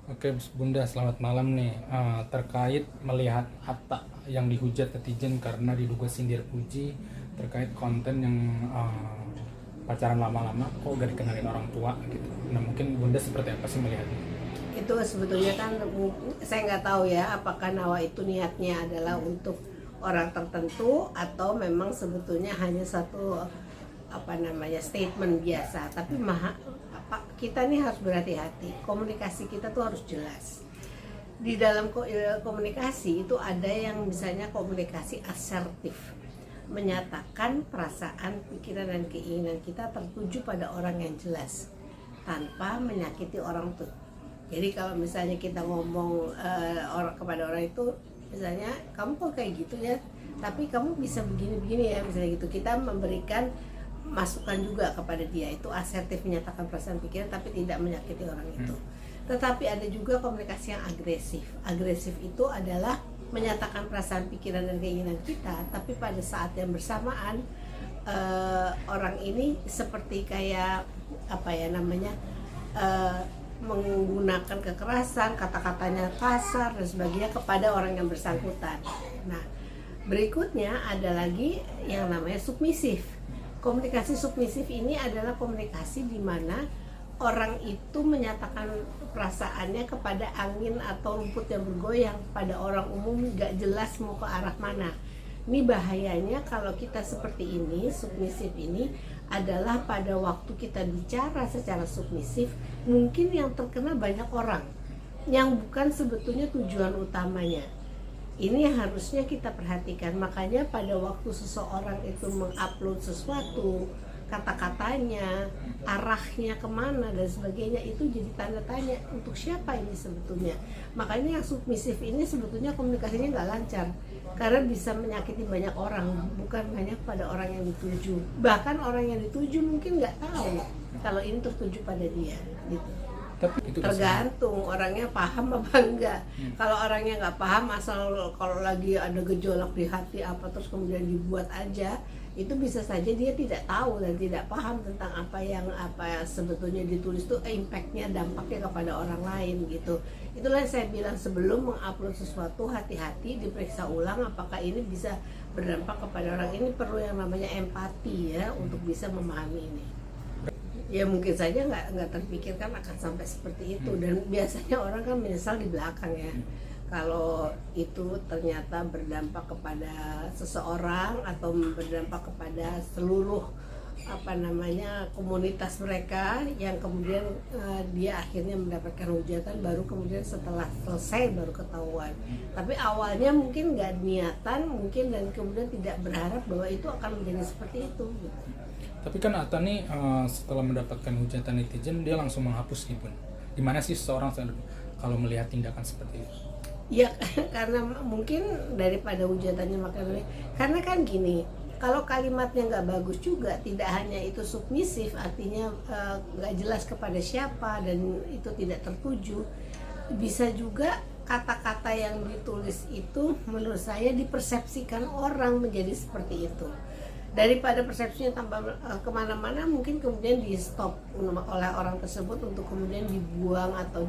Oke, Bunda, selamat malam nih. Terkait melihat Atta yang dihujat netizen karena diduga sindir puji terkait konten yang pacaran lama-lama, kok gak dikenalin orang tua gitu. Nah, mungkin Bunda seperti apa sih melihatnya? Itu sebetulnya kan saya nggak tahu ya apakah Nawa itu niatnya adalah untuk orang tertentu atau memang sebetulnya hanya satu statement biasa. Tapi kita nih harus berhati-hati, komunikasi kita tuh harus jelas. Di dalam komunikasi itu ada yang misalnya komunikasi asertif, menyatakan perasaan, pikiran dan keinginan kita tertuju pada orang yang jelas tanpa menyakiti orang tuh. Jadi kalau misalnya kita ngomong kepada orang itu, misalnya kamu kok kayak gitu ya, tapi kamu bisa begini-begini ya, misalnya gitu. Kita memberikan masukan juga kepada dia, itu asertif, menyatakan perasaan pikiran tapi tidak menyakiti orang itu. Tetapi ada juga komunikasi yang agresif. Agresif itu adalah menyatakan perasaan, pikiran dan keinginan kita, tapi pada saat yang bersamaan orang ini seperti kayak menggunakan kekerasan, kata-katanya kasar dan sebagainya kepada orang yang bersangkutan. Nah, berikutnya ada lagi yang namanya submisif. Komunikasi submisif ini adalah komunikasi di mana orang itu menyatakan perasaannya kepada angin atau rumput yang bergoyang, pada orang umum gak jelas mau ke arah mana. Ini bahayanya kalau kita seperti ini, submisif ini adalah pada waktu kita bicara secara submisif, mungkin yang terkena banyak orang yang bukan sebetulnya tujuan utamanya. Ini yang harusnya kita perhatikan. Makanya pada waktu seseorang itu mengupload sesuatu, kata-katanya, arahnya kemana dan sebagainya, itu jadi tanda tanya untuk siapa ini sebetulnya. Makanya yang submisif ini sebetulnya komunikasinya nggak lancar, karena bisa menyakiti banyak orang, bukan hanya pada orang yang dituju. Bahkan orang yang dituju mungkin nggak tahu kalau ini tertuju pada dia gitu. Tapi itu Tergantung orangnya paham apa enggak. Kalau orangnya nggak paham, asal kalau lagi ada gejolak di hati apa terus kemudian dibuat aja, itu bisa saja dia tidak tahu dan tidak paham tentang apa yang sebetulnya ditulis tuh impactnya, dampaknya kepada orang lain gitu. Itulah yang saya bilang, sebelum mengupload sesuatu hati-hati, diperiksa ulang apakah ini bisa berdampak kepada orang. Ini perlu yang namanya empati ya untuk bisa memahami ini. Ya mungkin saja nggak terpikirkan akan sampai seperti itu, dan biasanya orang kan menyesal di belakang ya kalau itu ternyata berdampak kepada seseorang atau berdampak kepada seluruh komunitas mereka, yang kemudian dia akhirnya mendapatkan hujatan, baru kemudian setelah selesai baru ketahuan. Tapi awalnya mungkin nggak niatan mungkin, dan kemudian tidak berharap bahwa itu akan menjadi seperti itu gitu. Tapi kan Atta nih setelah mendapatkan hujatan netizen dia langsung menghapus nih, Bun. Gimana sih seseorang kalau melihat tindakan seperti itu? Ya karena mungkin daripada hujatannya makanya, karena kan gini, kalau kalimatnya nggak bagus juga, tidak hanya itu submisif, artinya nggak jelas kepada siapa dan itu tidak tertuju, bisa juga kata-kata yang ditulis itu menurut saya dipersepsikan orang menjadi seperti itu. Daripada persepsinya tambah kemana-mana, mungkin kemudian di stop oleh orang tersebut untuk kemudian dibuang atau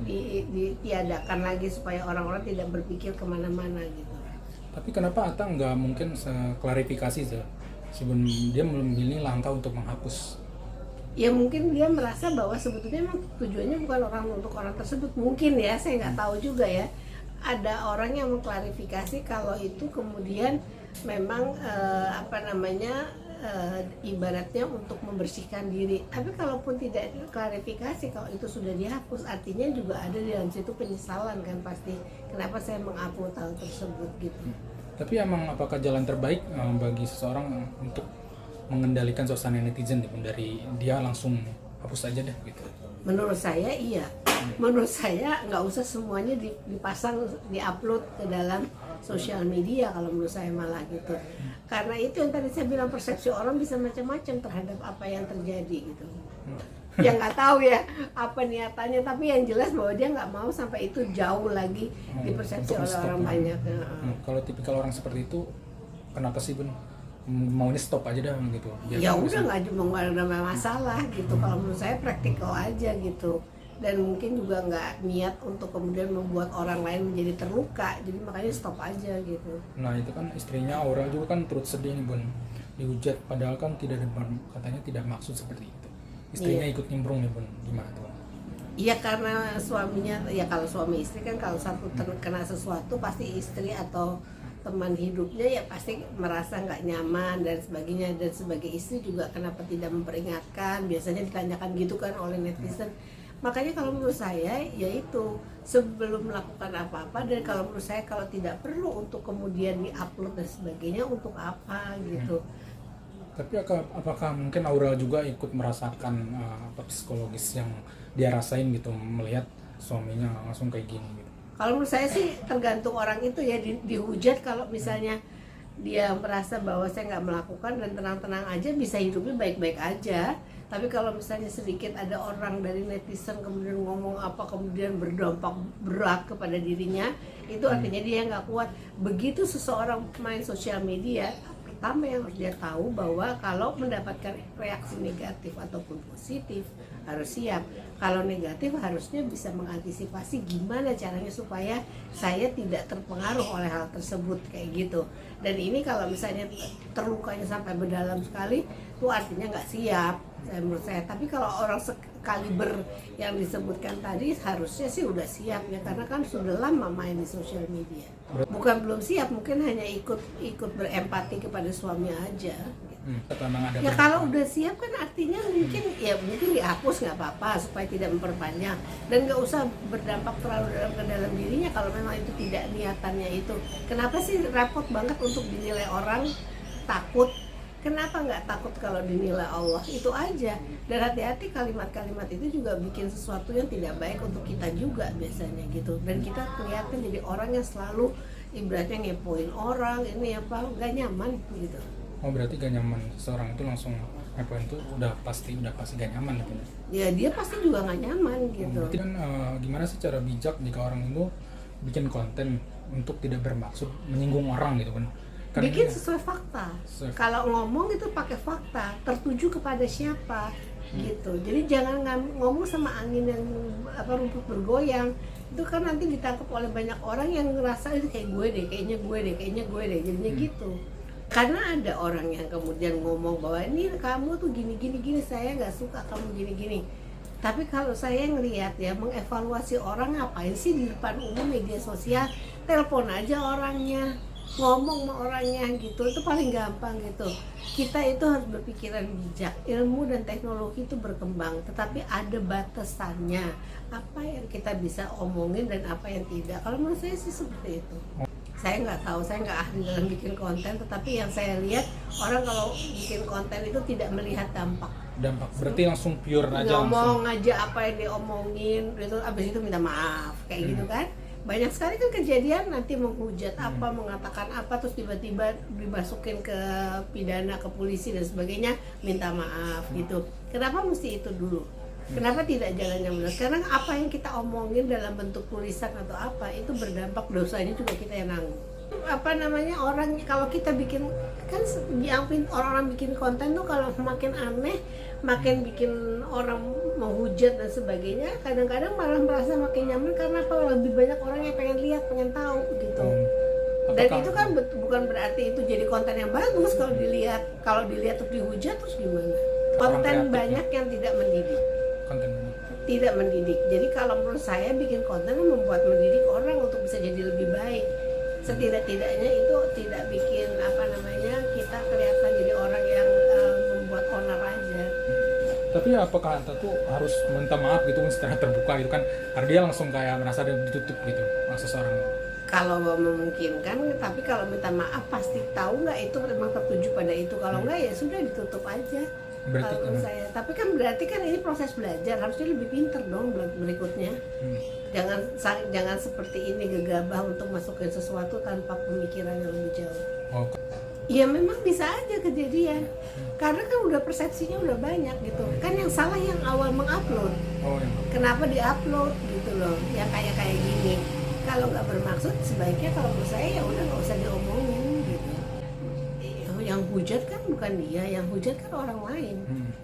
ditiadakan lagi supaya orang-orang tidak berpikir kemana-mana gitu. Tapi kenapa Atta nggak mungkin klarifikasi sebelum dia memilih langkah untuk menghapus? Ya mungkin dia merasa bahwa sebetulnya memang tujuannya bukan untuk orang tersebut, mungkin ya, saya nggak tahu juga ya. Ada orang yang mengklarifikasi kalau itu kemudian memang ibaratnya untuk membersihkan diri. Tapi kalaupun tidak klarifikasi, kalau itu sudah dihapus, artinya juga ada di dalam situ penyesalan kan pasti, kenapa saya mengupload hal tersebut gitu. Tapi emang apakah jalan terbaik bagi seseorang untuk mengendalikan suasana netizen dari dia langsung hapus aja deh gitu? Menurut saya iya. Menurut saya nggak usah semuanya dipasang, diupload ke dalam sosial media kalau menurut saya malah gitu. Karena itu yang tadi saya bilang, persepsi orang bisa macam-macam terhadap apa yang terjadi gitu. Ya nggak tahu ya apa niatannya, tapi yang jelas bahwa dia nggak mau sampai itu jauh lagi dipersepsi oleh orang banyak. Kalau tipikal orang seperti itu, kenapa sih Bun maunya stop aja dah gitu? Ya udah, nggak ada masalah gitu. Kalau menurut saya praktikal aja gitu. dan mungkin juga nggak niat untuk kemudian membuat orang lain menjadi terluka, jadi makanya stop aja gitu. Nah itu kan istrinya Aurel juga kan turut sedih nih Bun, dihujat padahal kan tidak ada, katanya tidak maksud seperti itu. Istrinya Iya. ikut nimbrung nih Bun, gimana tuh? Iya, karena suaminya, ya kalau suami istri kan kalau satu terkena sesuatu pasti istri atau teman hidupnya ya pasti merasa nggak nyaman dan sebagainya, dan sebagai istri juga kenapa tidak memperingatkan, biasanya ditanyakan gitu kan oleh netizen. Makanya kalau menurut saya yaitu sebelum melakukan apa-apa, dan kalau menurut saya kalau tidak perlu untuk kemudian diupload dan sebagainya, untuk apa gitu. Tapi apakah mungkin Aurel juga ikut merasakan apa psikologis yang dia rasain gitu melihat suaminya langsung kayak gini gitu? Kalau menurut saya sih tergantung orang itu ya, dihujat kalau misalnya dia merasa bahwa saya nggak melakukan dan tenang-tenang aja, bisa hidupnya baik-baik aja. Tapi kalau misalnya sedikit ada orang dari netizen kemudian ngomong apa, kemudian berdampak berat kepada dirinya, itu artinya dia nggak kuat. Begitu seseorang main sosial media, pertama yang harus dia tahu bahwa kalau mendapatkan reaksi negatif ataupun positif harus siap. Kalau negatif harusnya bisa mengantisipasi gimana caranya supaya saya tidak terpengaruh oleh hal tersebut kayak gitu. Dan ini kalau misalnya terlukanya sampai berdalam sekali, itu artinya nggak siap menurut saya. Tapi kalau orang sekaliber yang disebutkan tadi harusnya sih udah siap ya, karena kan sudah lama main di sosial media. Bukan belum siap, mungkin hanya ikut berempati kepada suami aja. Ya kalau udah siap kan artinya mungkin dihapus nggak apa-apa supaya tidak memperpanjang, dan nggak usah berdampak terlalu dalam ke dalam dirinya kalau memang itu tidak niatannya itu. Kenapa sih repot banget untuk dinilai orang, takut? Kenapa nggak takut kalau dinilai Allah? Itu aja. Dan hati-hati, kalimat-kalimat itu juga bikin sesuatu yang tidak baik untuk kita juga biasanya gitu. Dan kita kelihatan jadi orang yang selalu ibaratnya ngepoin orang, ini apa, nggak nyaman gitu. Oh berarti gak nyaman seseorang itu langsung ngepoin itu udah pasti gak nyaman gitu? Ya dia pasti juga nggak nyaman gitu. Berarti kan gimana sih cara bijak jika orang itu bikin konten untuk tidak bermaksud menyinggung orang gitu kan? Bikin sesuai fakta. Kalau ngomong itu pakai fakta, tertuju kepada siapa gitu. Jadi jangan ngomong sama angin yang rumput bergoyang. Itu kan nanti ditangkap oleh banyak orang yang ngerasa itu kayak gue deh, kayaknya gue deh, jadinya gitu. Karena ada orang yang kemudian ngomong bahwa ini kamu tuh gini, saya nggak suka kamu gini. Tapi kalau saya ngelihat ya, mengevaluasi orang, ngapain sih di depan umum media sosial, telepon aja orangnya, ngomong sama orangnya gitu, itu paling gampang gitu. Kita itu harus berpikiran bijak. Ilmu dan teknologi itu berkembang, tetapi ada batasannya. Apa yang kita bisa omongin dan apa yang tidak. Kalau menurut saya sih seperti itu. Saya nggak tahu, saya nggak ahli dalam bikin konten, tetapi yang saya lihat orang kalau bikin konten itu tidak melihat dampak. Berarti langsung pure aja, ngomong langsung aja apa yang diomongin, itu abis itu minta maaf kayak gitu kan. Banyak sekali kan kejadian nanti menghujat apa, mengatakan apa, terus tiba-tiba dimasukin ke pidana, ke polisi dan sebagainya, minta maaf gitu. Kenapa mesti itu dulu? Kenapa tidak jalan yang benar? Karena apa yang kita omongin dalam bentuk tulisan atau apa itu berdampak, dosanya juga kita yang nanggung. Orang kalau kita bikin kan, orang-orang bikin konten tuh kalau makin aneh, makin bikin orang menghujat dan sebagainya, kadang-kadang malah merasa makin nyaman karena lebih banyak orang yang pengen lihat, pengen tahu gitu. Dan itu kan bukan berarti itu jadi konten yang bagus kalau dilihat terus dihujat, terus gimana? Konten banyak yang tidak mendidik. Tidak mendidik. Jadi kalau menurut saya bikin konten membuat mendidik orang untuk bisa jadi lebih baik. Setidak-tidaknya itu tidak bikin kita kelihatan jadi orang yang membuat onar aja. Tapi apakah Anta tuh harus minta maaf gitu secara terbuka gitu kan? Karena dia langsung kayak merasa ditutup gitu seseorang. Kalau memungkinkan, tapi kalau minta maaf pasti tahu nggak itu memang tertuju pada itu. Kalau nggak ya sudah ditutup aja. Berarti kalau saya, tapi kan berarti kan ini proses belajar, harusnya lebih pinter dong berikutnya. Jangan seperti ini gegabah untuk masukin sesuatu tanpa pemikiran yang lebih jauh. Ya memang bisa aja kejadian, karena kan udah persepsinya udah banyak gitu. Kan yang salah yang awal mengupload. Kenapa diupload gitu loh? Yang kayak gini. Kalau nggak bermaksud, sebaiknya kalau menurut saya ya udah nggak usah diomongin gitu. yang hujat kan bukan dia, yang hujat kan orang lain.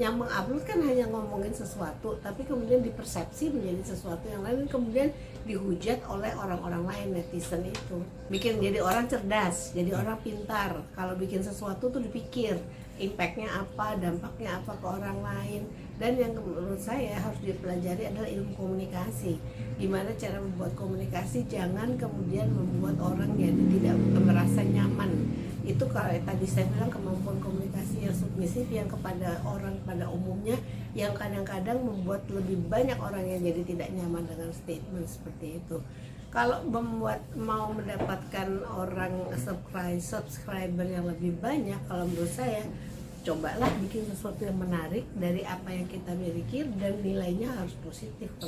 Yang mengupload kan hanya ngomongin sesuatu, tapi kemudian dipersepsi menjadi sesuatu yang lain, kemudian dihujat oleh orang-orang lain, netizen itu. Bikin jadi orang cerdas, jadi orang pintar. Kalau bikin sesuatu tuh dipikir impactnya apa, dampaknya apa ke orang lain. Dan yang menurut saya harus dipelajari adalah ilmu komunikasi. Gimana cara membuat komunikasi, jangan kemudian membuat orang jadi tidak merasa nyaman. Itu kalau tadi saya bilang kemampuan komunikasi yang submisif, yang kepada orang pada umumnya, yang kadang-kadang membuat lebih banyak orang yang jadi tidak nyaman dengan statement seperti itu. Kalau mau mendapatkan orang subscriber yang lebih banyak, kalau menurut saya cobalah bikin sesuatu yang menarik dari apa yang kita miliki dan nilainya harus positif.